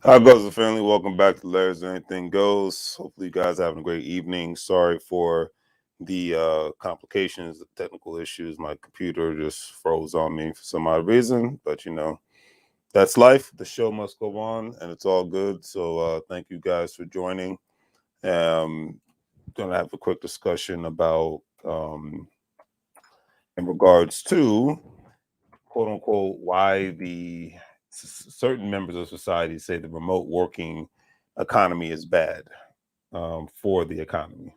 How goes the family? Welcome back to Larry's Anything Goes. Hopefully, you guys are having a great evening. Sorry for the complications, the technical issues. My computer just froze on me for some odd reason, but that's life. The show must go on, and it's all good. So, thank you guys for joining. Um, Gonna have a quick discussion about in regards to quote unquote why the certain members of society say the remote working economy is bad for the economy.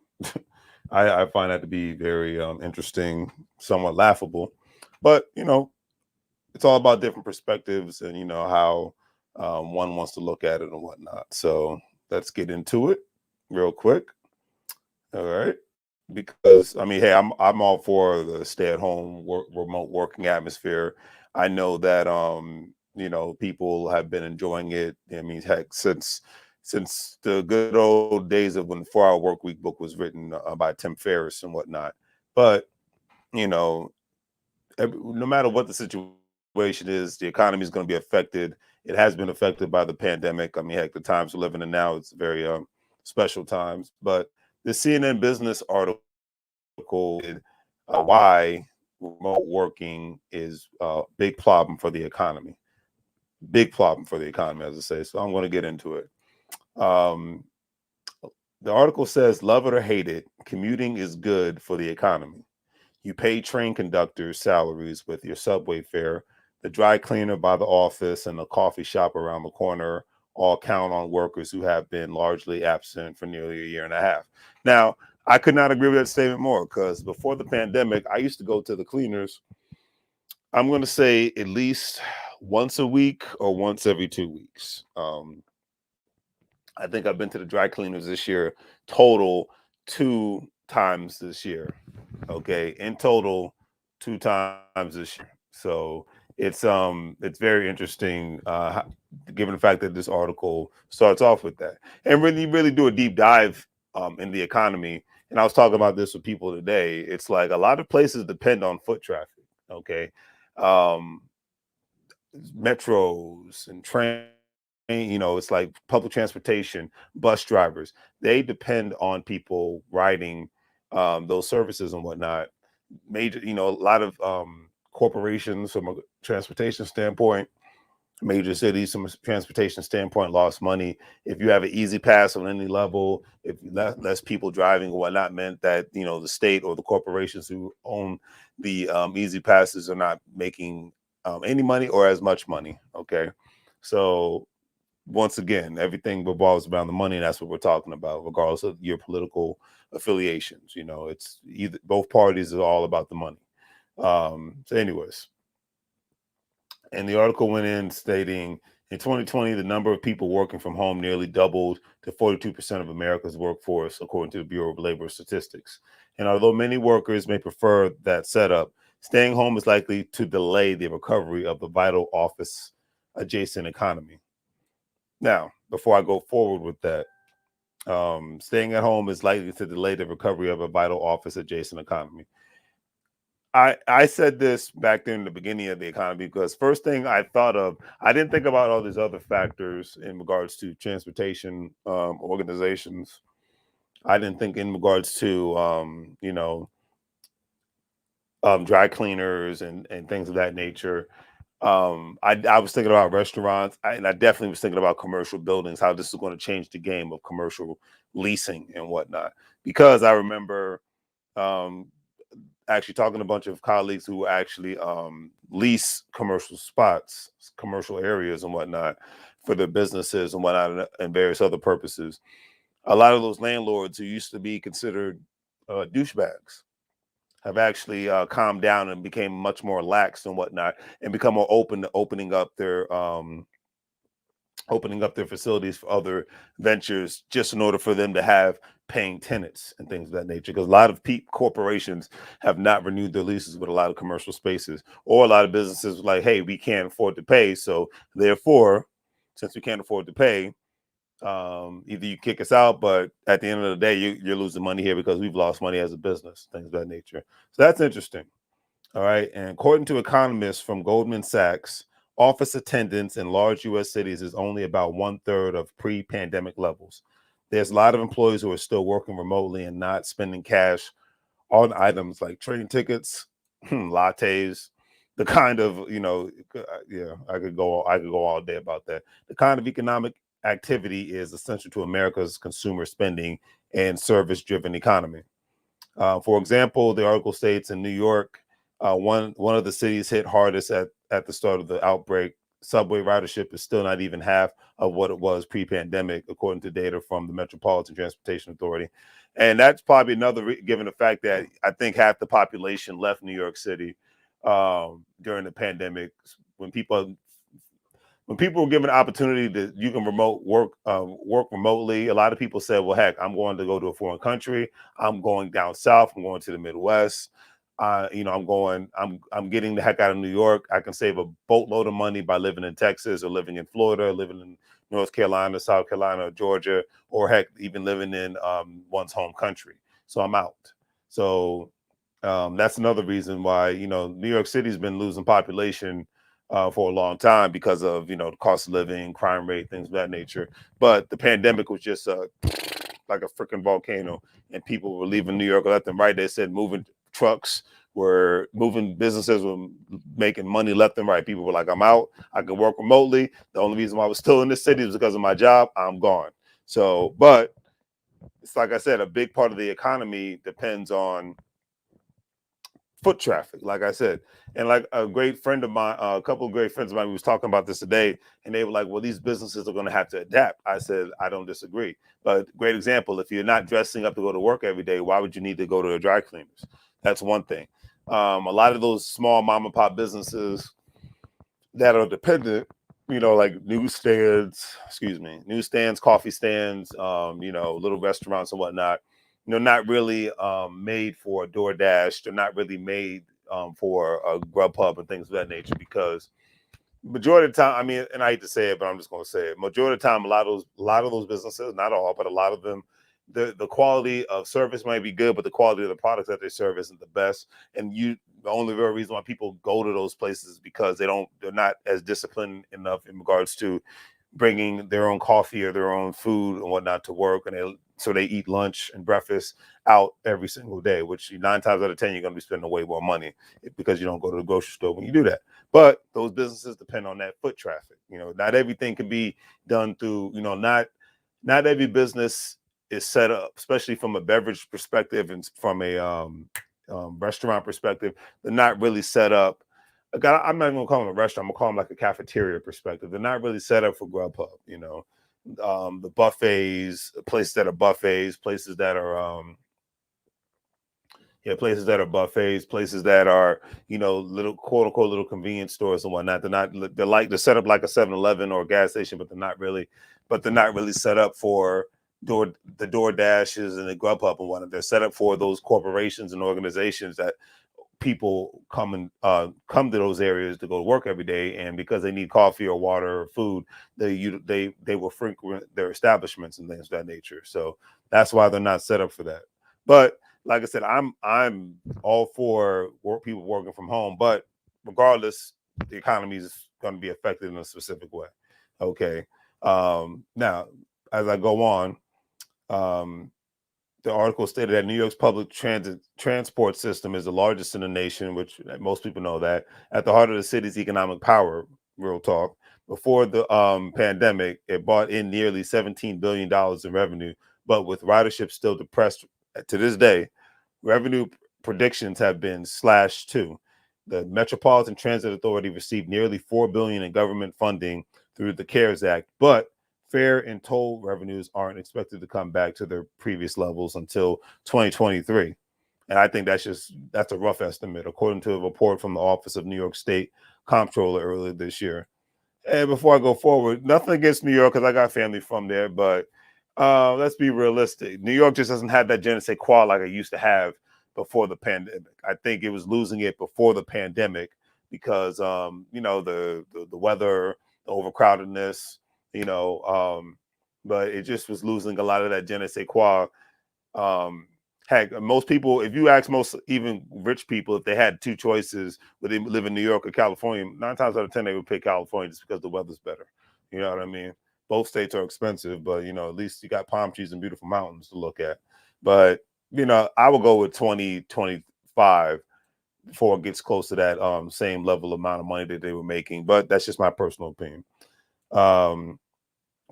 I find that to be very interesting, somewhat laughable, but it's all about different perspectives and how one wants to look at it and whatnot. So let's get into it real quick. All right. Because I mean, hey, I'm all for the stay-at-home remote working atmosphere. I know that people have been enjoying it. I mean, heck, since the good old days of when the 4 Hour Work Week book was written by Tim Ferriss and whatnot. But you know, no matter what the situation is, the economy is going to be affected. It has been affected by the pandemic. I mean, heck, the times we're living in now, it's very special times. But the CNN Business article why remote working is a big problem for the economy. Big problem for the economy, as I say. So I'm going to get into it. Um, the article says, love it or hate it, commuting is good for the economy. You pay train conductors salaries with your subway fare. The dry cleaner by the office and the coffee shop around the corner all count on workers who have been largely absent for nearly a year and a half. Now, I could not agree with that statement more because before the pandemic, I used to go to the cleaners. I'm going to say at least once a week or once every 2 weeks. I think I've been to the dry cleaners this year, total 2 times this year. Okay, in total, 2 times this year. So it's very interesting, given the fact that this article starts off with that, and really do a deep dive in the economy. And I was talking about this with people today. It's like a lot of places depend on foot traffic. Okay, um, metros and it's like public transportation, bus drivers, they depend on people riding those services and whatnot. Major, a lot of corporations from a transportation standpoint, major cities from a transportation standpoint lost money. If you have an easy pass on any level, if less people driving or whatnot, meant that the state or the corporations who own the easy passes are not making any money or as much money. Okay, so once again, everything revolves around the money, and that's what we're talking about, regardless of your political affiliations. It's either both parties are all about the money. So, anyways, and the article went in stating in 2020, the number of people working from home nearly doubled to 42% of America's workforce, according to the Bureau of Labor Statistics. And although many workers may prefer that setup, staying home is likely to delay the recovery of the vital office adjacent economy. Now, before I go forward with that, staying at home is likely to delay the recovery of a vital office adjacent economy. I said this back then in the beginning of the economy because first thing I thought of, I didn't think about all these other factors in regards to transportation organizations. I didn't think in regards to dry cleaners and things of that nature. I was thinking about restaurants, and I definitely was thinking about commercial buildings, how this is going to change the game of commercial leasing and whatnot. Because I remember um, actually talking to a bunch of colleagues who actually lease commercial spots, commercial areas, and whatnot for their businesses and whatnot, and various other purposes. A lot of those landlords who used to be considered douchebags have actually calmed down and became much more lax and whatnot, and become more open to opening up their facilities for other ventures, just in order for them to have paying tenants and things of that nature. Because a lot of corporations have not renewed their leases with a lot of commercial spaces, or a lot of businesses like, hey, we can't afford to pay, so therefore, since we can't afford to pay, either you kick us out, but at the end of the day, you're losing money here because we've lost money as a business, things of that nature. So that's interesting. All right. And according to economists from Goldman Sachs, Office attendance in large U.S. cities is only about 1/3 of pre-pandemic levels. There's a lot of employees who are still working remotely and not spending cash on items like train tickets, lattes, the kind of, yeah, I could go all day about that. The kind of economic activity is essential to America's consumer spending and service-driven economy. For example, the article states in New York, one of the cities hit hardest at the start of the outbreak. Subway ridership is still not even half of what it was pre-pandemic, according to data from the Metropolitan Transportation Authority. And that's probably another, given the fact that I think half the population left New York City during the pandemic. When people when people were given the opportunity to you can remote work remotely, a lot of people said, well, heck, I'm going to go to a foreign country, I'm going down south, I'm going to the Midwest, I'm getting the heck out of New York. I can save a boatload of money by living in Texas or living in Florida, living in North Carolina, South Carolina, Georgia, or heck, even living in one's home country. So I'm out. So that's another reason why New York City's been losing population for a long time because of the cost of living, crime rate, things of that nature. But the pandemic was just like a freaking volcano, and people were leaving New York left and right. They said moving trucks were moving, businesses were making money left and right. People were like, I'm out. I can work remotely. The only reason why I was still in this city was because of my job. I'm gone. So, but it's like I said, a big part of the economy depends on foot traffic, like I said. And like a great friend of mine, a couple of great friends of mine, we was talking about this today, and they were like, well, these businesses are going to have to adapt. I said, I don't disagree. But great example, if you're not dressing up to go to work every day, why would you need to go to a dry cleaners? That's one thing. A lot of those small mom and pop businesses that are dependent, like newsstands, coffee stands, little restaurants and whatnot, not really made for DoorDash. They're not really made for a Grubhub and things of that nature, because majority of the time, I mean, and I hate to say it, but I'm just going to say it. Majority of the time, a lot of those businesses, not all, but a lot of them, the quality of service might be good, but the quality of the products that they serve isn't the best. And the only real reason why people go to those places is because they're not as disciplined enough in regards to bringing their own coffee or their own food and whatnot to work, and so they eat lunch and breakfast out every single day, which 9 times out of 10 you're going to be spending way more money because you don't go to the grocery store when you do that. But those businesses depend on that foot traffic. Not everything can be done through. Not every business is set up, especially from a beverage perspective and from a restaurant perspective. They're not really set up. I'm not even gonna call them a restaurant. I'm gonna call them like a cafeteria perspective. They're not really set up for Grubhub. The buffets, places that are places that are buffets, places that are little quote unquote little convenience stores and whatnot. They're set up like a 7-Eleven or a gas station, but they're not really set up for the Door Dashes and the Grubhub and whatnot. They're set up for those corporations and organizations that people come to those areas to go to work every day, and because they need coffee or water or food, they will frequent their establishments and things of that nature. So that's why they're not set up for that. But like I said, I'm all for people working from home, but regardless, the economy is going to be affected in a specific way. Okay. Now, as I go on, the article stated that New York's public transport system is the largest in the nation, which most people know that. At the heart of the city's economic power, real talk. Before the pandemic, it brought in nearly $17 billion in revenue, but with ridership still depressed to this day, revenue predictions have been slashed too. The Metropolitan Transit Authority received nearly $4 billion in government funding through the CARES Act, but fare and toll revenues aren't expected to come back to their previous levels until 2023. And I think that's a rough estimate, according to a report from the Office of New York State Comptroller earlier this year. And before I go forward, nothing against New York because I got family from there, but let's be realistic. New York just doesn't have that je ne sais quoi like it used to have before the pandemic. I think it was losing it before the pandemic because the weather, the overcrowdedness, but it just was losing a lot of that je ne sais quoi. Um, Heck, most people, if you ask most even rich people if they had two choices, would they live in New York or California, 9 times out of 10 they would pick California just because the weather's better. You know what I mean? Both states are expensive, but at least you got palm trees and beautiful mountains to look at. But I will go with 2025 before it gets close to that same level amount of money that they were making. But that's just my personal opinion. Um,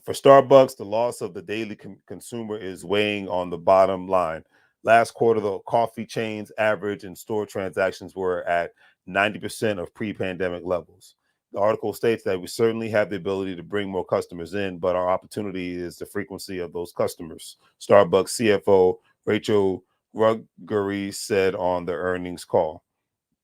for Starbucks, the loss of the daily consumer is weighing on the bottom line. Last quarter, the coffee chain's average in store transactions were at 90% of pre pandemic levels. The article states that we certainly have the ability to bring more customers in, but our opportunity is the frequency of those customers. Starbucks CFO Rachel Ruggery said on the earnings call.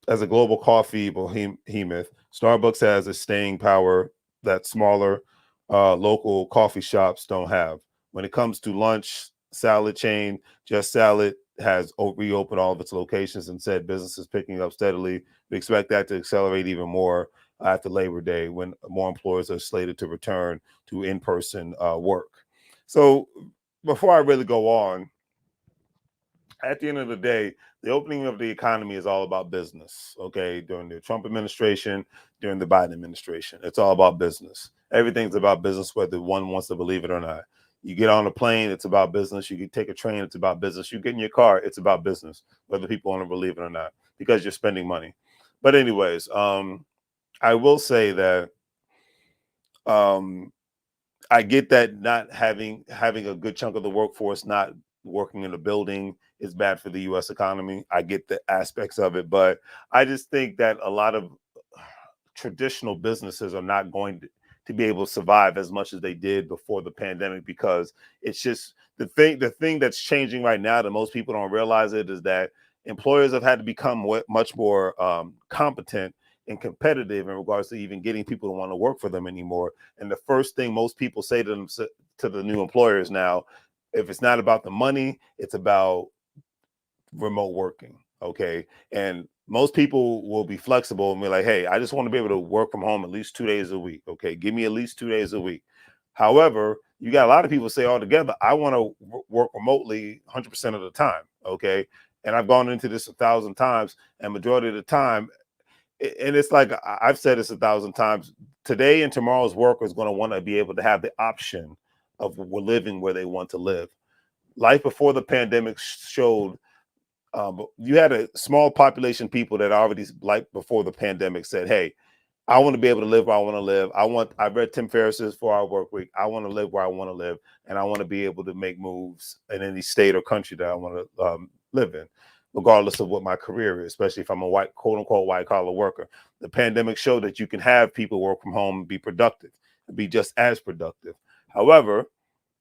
As a global coffee behemoth, Starbucks has a staying power that smaller local coffee shops don't have. When it comes to lunch, salad chain, Just Salad has reopened all of its locations and said business is picking up steadily. We expect that to accelerate even more after Labor Day when more employers are slated to return to in-person work. So before I really go on, at the end of the day, the opening of the economy is all about business. Okay. During the Trump administration, during the Biden administration, it's all about business. Everything's about business, whether one wants to believe it or not. You get on a plane, it's about business. You can take a train, it's about business. You get in your car, it's about business, whether people want to believe it or not, because you're spending money. But, anyways, I will say that um, I get that not having a good chunk of the workforce not working in a building is bad for the U.S. economy. I get the aspects of it, but I just think that a lot of traditional businesses are not going to be able to survive as much as they did before the pandemic, because it's just the thing that's changing right now that most people don't realize it is that employers have had to become much more competent and competitive in regards to even getting people to want to work for them anymore. And the first thing most people say to them, to the new employers now, if it's not about the money, it's about remote working. Okay. And most people will be flexible and be like, hey, I just want to be able to work from home at least 2 days a week. Okay. Give me at least 2 days a week. However, you got a lot of people say altogether, I want to work remotely 100% of the time. Okay. And I've gone into this 1,000 times, and majority of the time, and it's like I've said this 1,000 times, today and tomorrow's worker is going to want to be able to have the option of living where they want to live. Life before the pandemic showed you had a small population of people that already, like before the pandemic, said, hey, I want to be able to live where I want to live. I read Tim Ferriss's 4 Hour Work Week. I want to live where I want to live, and I want to be able to make moves in any state or country that I want to live in, regardless of what my career is, especially if I'm a white, quote unquote, white collar worker. The pandemic showed that you can have people work from home and be productive, and be just as productive. However,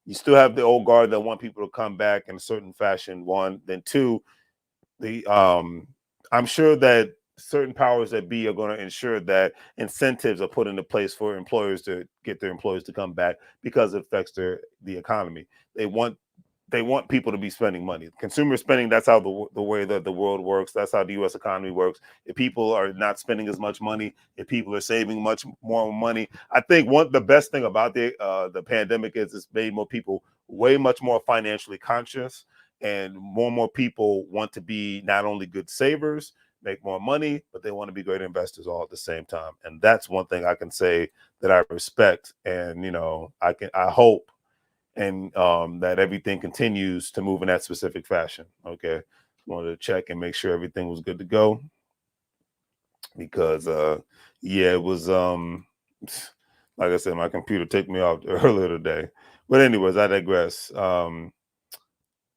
you still have the old guard that want people to come back in a certain fashion. One, then two, the I'm sure that certain powers that be are going to ensure that incentives are put into place for employers to get their employees to come back, because it affects the economy. They want they want people to be spending money. Consumer spending, that's how the way that the world works. That's how the U.S. economy works. If people are not spending as much money, if people are saving much more money, I think the best thing about the pandemic is it's made more people way much more financially conscious, and more people want to be not only good savers, make more money, but they want to be great investors all at the same time. And that's one thing I can say that I respect. And I hope and that everything continues to move in that specific fashion. Okay, wanted to check and make sure everything was good to go, because yeah, it was like I said, my computer took me off earlier today. But anyways, I digress.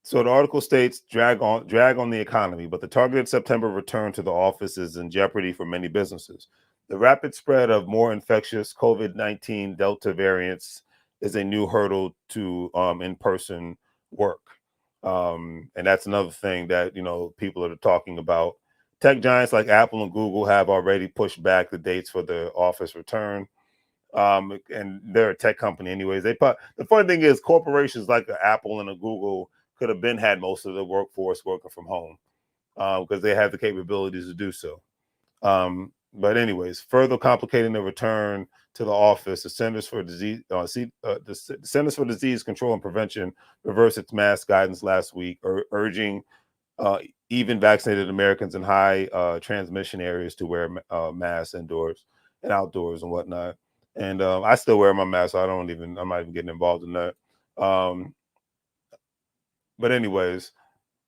So the article states drag on the economy, but the targeted September return to the office is in jeopardy for many businesses. The rapid spread of more infectious COVID-19 Delta variants is a new hurdle to in-person work, and that's another thing that people are talking about. Tech giants like Apple and Google have already pushed back the dates for the office return. And they're a tech company anyways. The funny thing is, corporations like Apple and a Google could have been had most of the workforce working from home, because they have the capabilities to do so. But anyways, further complicating the return to the office, the Centers for Disease Control and Prevention reversed its mask guidance last week, urging uh, even vaccinated Americans in high transmission areas to wear masks indoors and outdoors and whatnot. And I still wear my mask. So I'm not even getting involved in that. Um, but anyways,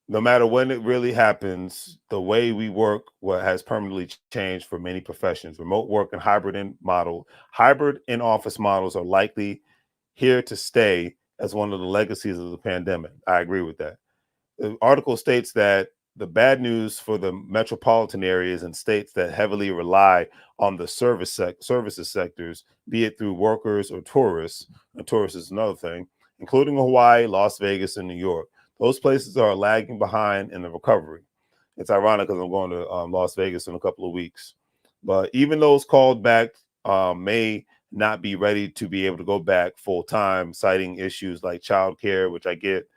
no matter when it really happens, the way we work what has permanently changed for many professions. Remote work and hybrid in office models are likely here to stay as one of the legacies of the pandemic. I agree with that. The article states that the bad news for the metropolitan areas and states that heavily rely on the services sectors, be it through workers or tourists, and tourists is another thing, including Hawaii, Las Vegas, and New York. Those places are lagging behind in the recovery. It's ironic because I'm going to Las Vegas in a couple of weeks. But even those called back may not be ready to be able to go back full time, citing issues like childcare, which I get.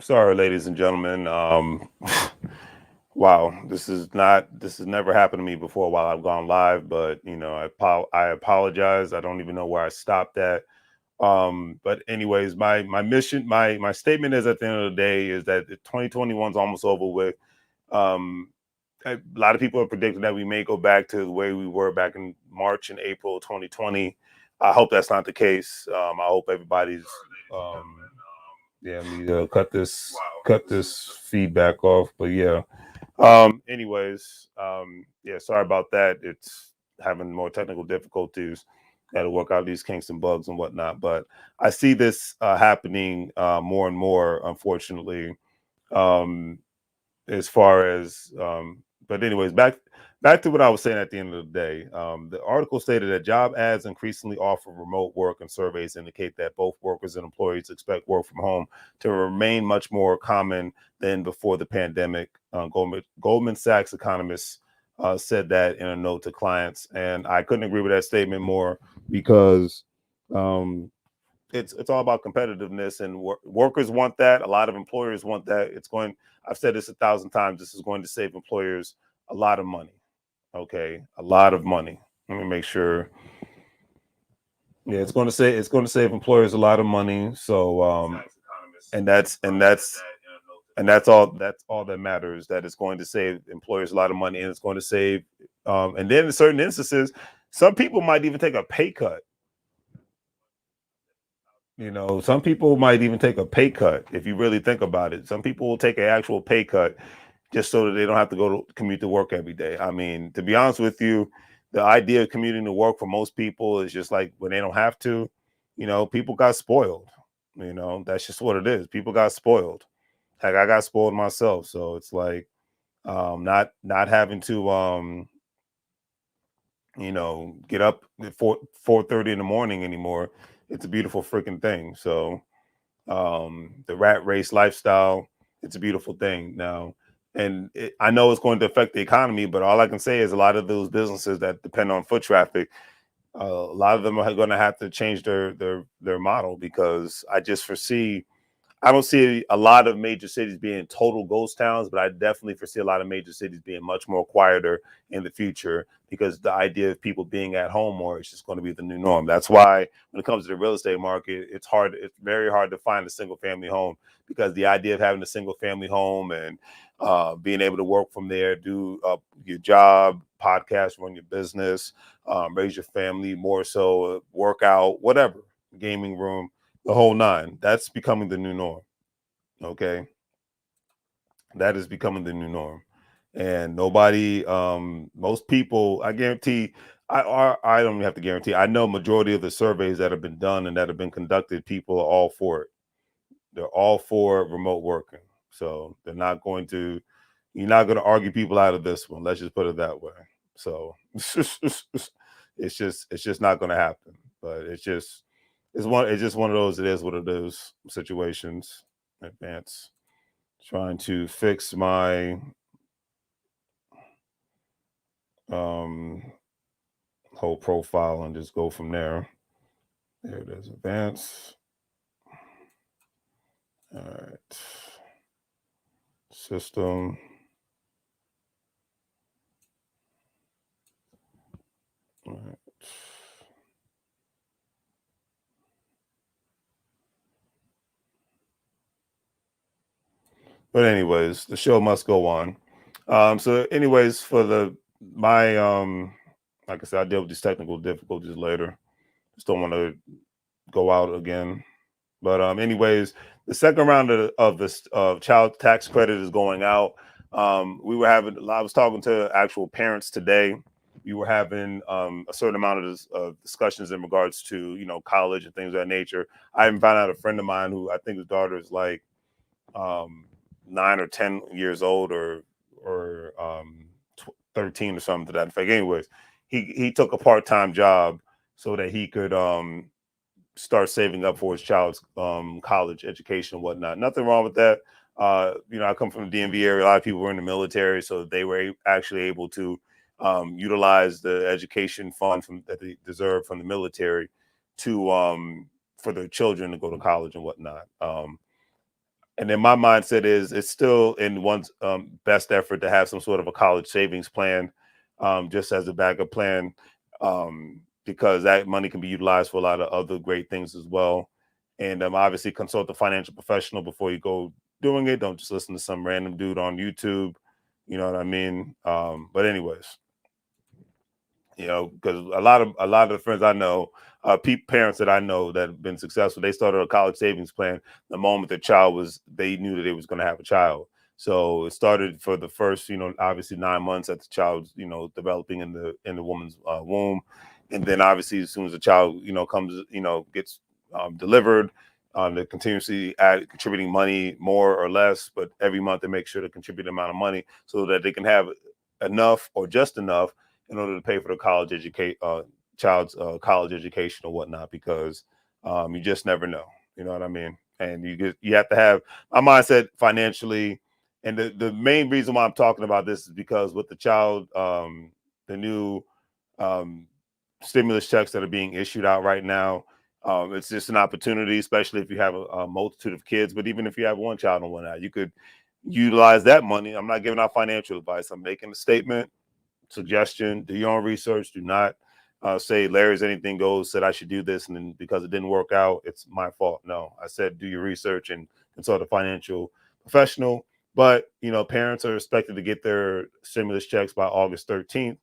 Sorry, ladies and gentlemen. Wow, this has never happened to me before while I've gone live, but I apologize. I don't even know where I stopped at. But anyways, my mission, my statement is, at the end of the day, is that 2021 is almost over with. Um, a lot of people are predicting that we may go back to the way we were back in March and April 2020. I hope that's not the case. I hope everybody's yeah, I need to cut this feedback off. But yeah. Anyways, yeah, sorry about that. It's having more technical difficulties. Got to work out these kinks and bugs and whatnot. But I see this happening more and more, unfortunately. Um, as far as but anyways, back to what I was saying. At the end of the day, the article stated that job ads increasingly offer remote work, and surveys indicate that both workers and employees expect work from home to remain much more common than before the pandemic. Goldman Sachs economists said that in a note to clients, and I couldn't agree with that statement more, because um, it's all about competitiveness, and workers want that. A lot of employers want that. I've said this 1,000 times. This is going to save employers a lot of money. Okay, a lot of money. Let me make sure. Yeah, it's going to save employers a lot of money. So and that's all that matters. That it's going to save employers a lot of money, and it's going to save and then in certain instances, some people might even take a pay cut. Some people might even take a pay cut. If you really think about it, some people will take an actual pay cut just so that they don't have to go to commute to work every day. I mean, to be honest with you, the idea of commuting to work for most people is just like, when they don't have to, people got spoiled. That's just what it is. People got spoiled. Heck, I got spoiled myself. So it's like, not having to get up at 4:30 in the morning anymore. It's a beautiful freaking thing. So the rat race lifestyle, it's a beautiful thing now. And I know it's going to affect the economy, but all I can say is, a lot of those businesses that depend on foot traffic, a lot of them are going to have to change their model, because I don't see a lot of major cities being total ghost towns, but I definitely foresee a lot of major cities being much more quieter in the future, because the idea of people being at home more is just going to be the new norm. That's why when it comes to the real estate market, it's hard. It's very hard to find a single family home, because the idea of having a single family home and being able to work from there, do your job, podcast, run your business, raise your family, more so work out, whatever, gaming room, the whole nine. That's becoming the new norm. Okay, that is becoming the new norm, and nobody, most people, I guarantee, I don't even have to guarantee. I know majority of the surveys that have been done and that have been conducted, people are all for it. They're all for remote working, so they're not going to. You're not going to argue people out of this one. Let's just put it that way. So it's just not going to happen. But it's just one of those, it is what it is situations. Advance, trying to fix my um whole profile and just go from there. There it is. Advance. All right. System. All right. But anyways, the show must go on. So anyways, for the my like I said, I deal with these technical difficulties later. Just don't want to go out again. But anyways, the second round of this child tax credit is going out. I was talking to actual parents today. We were having a certain amount of discussions in regards to college and things of that nature. I even found out a friend of mine who, I think his daughter is like um, 9 or 10 years old, or 13 or something to that effect. Anyways, he took a part-time job so that he could start saving up for his child's college education and whatnot. Nothing wrong with that. I come from the DMV area. A lot of people were in the military, so they were actually able to utilize the education fund that they deserve from the military to for their children to go to college and whatnot. And then my mindset is it's still in one's best effort to have some sort of a college savings plan, just as a backup plan, because that money can be utilized for a lot of other great things as well. And obviously, consult a financial professional before you go doing it. Don't just listen to some random dude on YouTube. You know what I mean? But anyways, because a lot of the friends I know, parents that I know that have been successful, they started a college savings plan the moment their child was, they knew that they was going to have a child. So it started for the first, obviously 9 months that the child's, developing in the woman's womb, and then obviously as soon as the child, comes, gets delivered. They're continuously contributing money, more or less, but every month they make sure to contribute an amount of money so that they can have enough or just enough in order to pay for the child's college education or whatnot, because you just never know. You know what I mean? And you have to have my mindset financially. And the main reason why I'm talking about this is because with the child, the new um, stimulus checks that are being issued out right now, it's just an opportunity, especially if you have a multitude of kids. But even if you have one child and whatnot, you could utilize that money. I'm not giving out financial advice. I'm making a statement, suggestion. Do your own research. Do not say Larry's Anything Goes said I should do this, and then because it didn't work out, it's my fault. No, I said do your research and consult a financial professional. But parents are expected to get their stimulus checks by August 13th,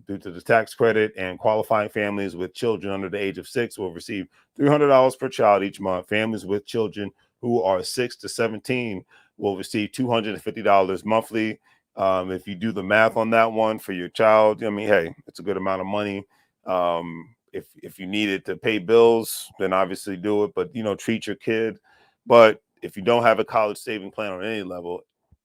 due to the tax credit, and qualifying families with children under the age of 6 will receive $300 per child each month. Families with children who are 6 to 17 will receive $250 monthly. If you do the math on that one for your child, I mean, hey, it's a good amount of money. If you need it to pay bills, then obviously do it, but treat your kid. But if you don't have a college saving plan on any level,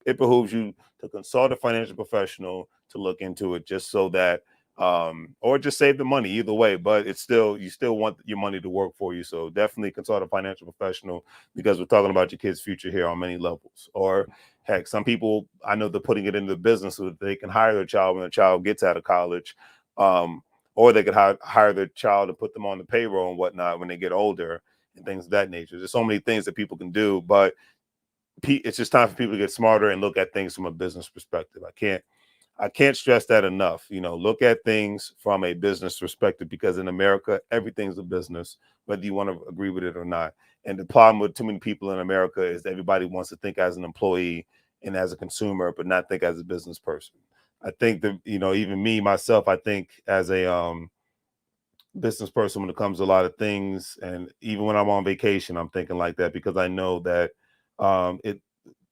it behooves you to consult a financial professional to look into it, just so that or just save the money, either way. But it's still, you still want your money to work for you, so definitely consult a financial professional, because we're talking about your kid's future here on many levels. Or heck, some people I know they're putting it into the business so that they can hire their child when the child gets out of college, um, or they could hire their child and put them on the payroll and whatnot when they get older, and things of that nature. There's so many things that people can do, but it's just time for people to get smarter and look at things from a business perspective. I can't stress that enough. Look at things from a business perspective, because in America, everything's a business, whether you want to agree with it or not. And the problem with too many people in America is that everybody wants to think as an employee and as a consumer, but not think as a business person. I think that, even me, myself, I think as a business person when it comes to a lot of things. And even when I'm on vacation, I'm thinking like that, because I know that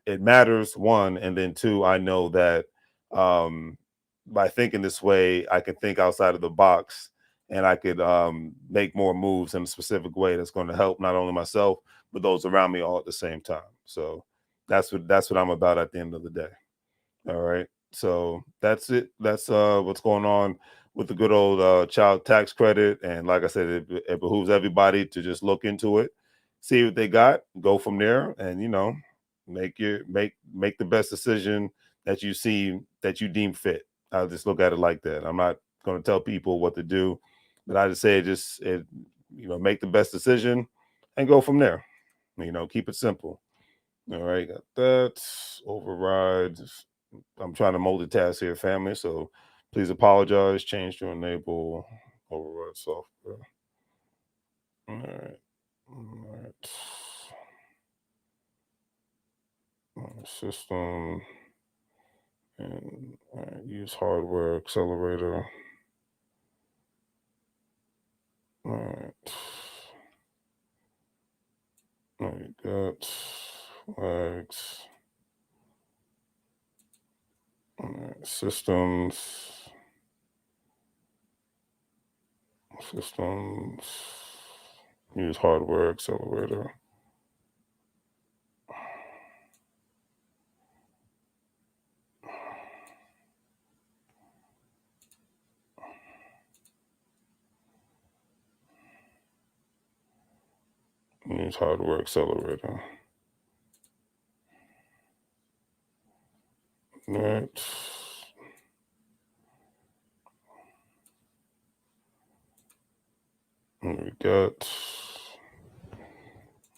it matters, one, and then two, I know that um by thinking this way I can think outside of the box, and I could make more moves in a specific way that's going to help not only myself but those around me all at the same time. So that's what I'm about at the end of the day. All right. So that's it. That's what's going on with the good old child tax credit. And like I said, it behooves everybody to just look into it, see what they got, go from there, and make the best decision that you see, that you deem fit. I'll just look at it like that. I'm not going to tell people what to do, but I just say make the best decision and go from there. Keep it simple. All right, got that. Overrides. I'm trying to multitask here, family. So please apologize. Change to enable override software. All right. All right. System and use hardware accelerator. All right. All right. Got flags. All right. Systems. Use hardware accelerator. Use hardware accelerator. All right. And we got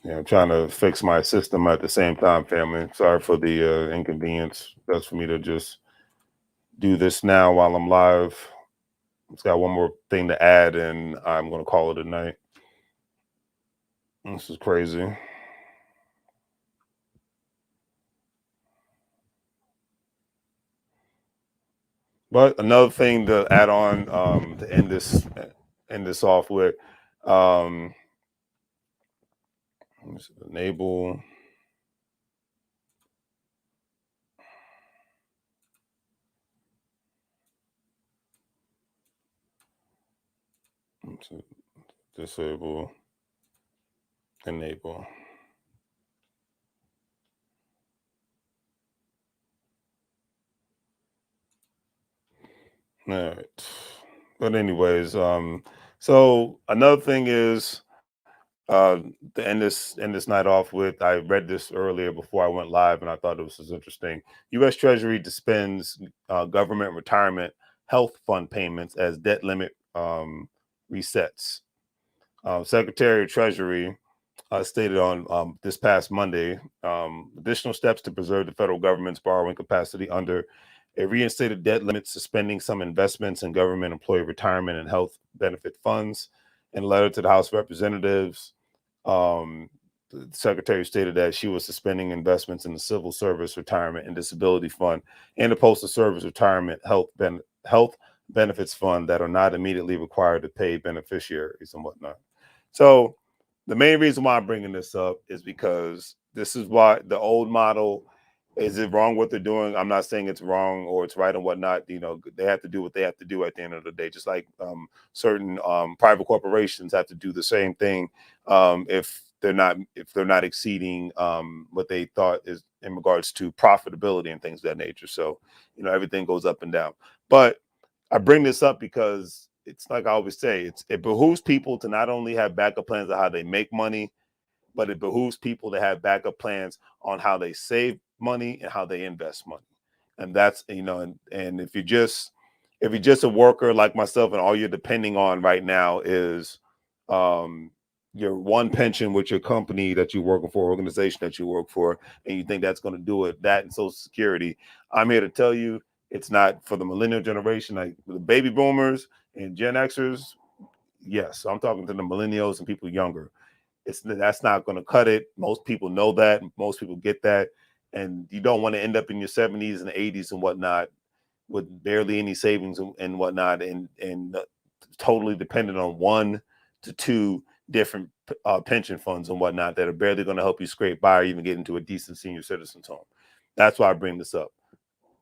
Yeah, I'm trying to fix my system at the same time, family. Sorry for the inconvenience. Best for me to just do this now while I'm live. Just got one more thing to add, and I'm gonna call it a night. This is crazy. But another thing to add on, to end this off with, um, let me see, enable. Let's see, disable, enable. All right. But anyways, so another thing is, uh to end this night off with, I read this earlier before I went live, and I thought this was interesting. U.S. Treasury dispense government retirement health fund payments as debt limit resets. Secretary of Treasury stated on this past Monday, additional steps to preserve the federal government's borrowing capacity under a reinstated debt limit, suspending some investments in government employee retirement and health benefit funds. In a letter to the House of Representatives, um, the secretary stated that she was suspending investments in the Civil Service Retirement and Disability Fund and the Postal Service Retirement Health Benefits Fund that are not immediately required to pay beneficiaries and whatnot. So the main reason why I'm bringing this up is because this is why the old model, is it wrong what they're doing? I'm not saying it's wrong or it's right and whatnot. You know, they have to do what they have to do at the end of the day, just like certain private corporations have to do the same thing, if they're not exceeding what they thought is in regards to profitability and things of that nature. So, you know, everything goes up and down. But I bring this up because it's like I always say, it behooves people to not only have backup plans of how they make money, but it behooves people to have backup plans on how they save money and how they invest money. And that's, you know, and if you're just a worker like myself, and all you're depending on right now is um your one pension with your company that you're working for, organization that you work for, and you think that's going to do it, that and Social Security, I'm here to tell you it's not for the millennial generation, like the baby boomers and Gen Xers. Yes, I'm talking to the millennials and people younger. That's not going to cut it. Most people know that. Most people get that, and you don't want to end up in your 70s and 80s and whatnot with barely any savings and whatnot, and totally dependent on one to two different pension funds and whatnot that are barely going to help you scrape by or even get into a decent senior citizen's home. That's why I bring this up.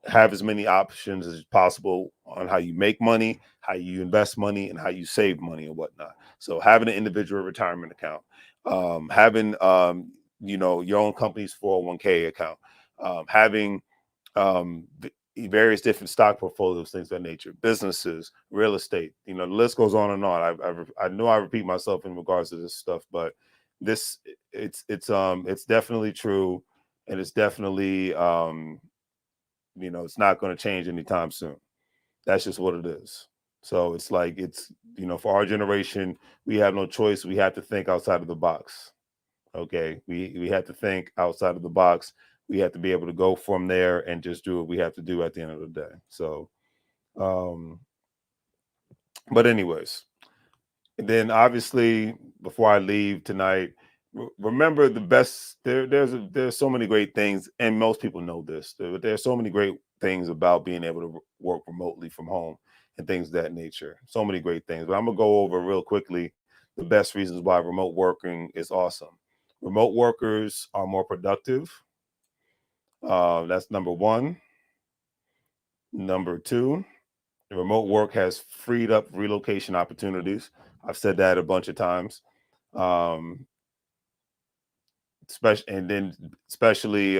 Have as many options as possible on how you make money, how you invest money, and how you save money and whatnot. So having an individual retirement account, having you know, your own company's 401k account, having various different stock portfolios, things of that nature, businesses, real estate. You know, the list goes on and on. I know I repeat myself in regards to this stuff, but this it's definitely true, and it's definitely you know, it's not going to change anytime soon. That's just what it is. So it's like, it's, you know, for our generation, we have no choice. We have to think outside of the box. Okay, we have to think outside of the box. We have to be able to go from there and just do what we have to do at the end of the day. So, um, but anyways, and then obviously, before I leave tonight, remember the best. There's so many great things, and most people know this. There's so many great things about being able to work remotely from home and things of that nature. So many great things. But I'm gonna go over real quickly the best reasons why remote working is awesome. Remote workers are more productive. That's number one. Number two, remote work has freed up relocation opportunities. I've said that a bunch of times. Um, especially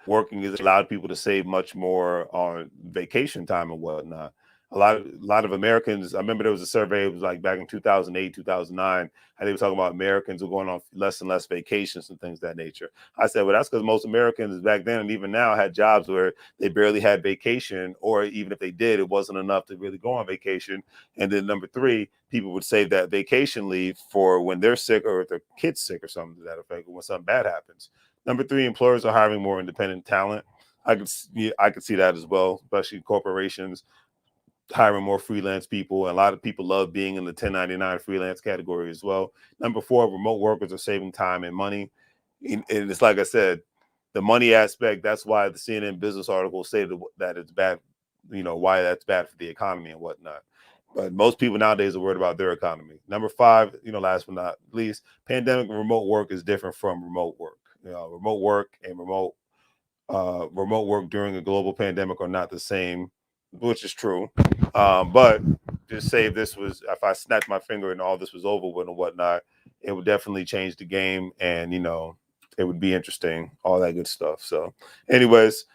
working has allowed people to save much more on vacation time and whatnot. a lot of Americans. I remember there was a survey. It was like back in 2008, 2009, and they were talking about Americans were going on less and less vacations and things of that nature. I said, well, that's because most Americans back then and even now had jobs where they barely had vacation, or even if they did, it wasn't enough to really go on vacation. And then number three, people would save that vacation leave for when they're sick or if their kid's sick or something to that effect, or when something bad happens. Number three, employers are hiring more independent talent. I could see that as well, especially corporations hiring more freelance people. And a lot of people love being in the 1099 freelance category as well. Number four, remote workers are saving time and money. And it's like I said, the money aspect, that's why the CNN business articles say that it's bad, why that's bad for the economy and whatnot. But most people nowadays are worried about their economy. Number five, last but not least, pandemic remote work is different from remote work. Remote work and remote work during a global pandemic are not the same, which is true. But just say if I snapped my finger and all this was over with and whatnot, it would definitely change the game, and it would be interesting, all that good stuff. So, anyways,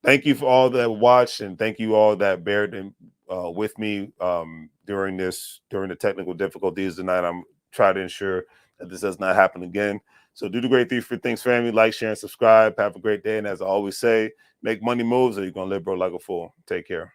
thank you for all that watched, and thank you all that bared with me during the technical difficulties tonight. I'm trying to ensure that this does not happen again. So do the great things, family. Like, share, and subscribe. Have a great day. And as I always say, make money moves or you're going to live broke like a fool. Take care.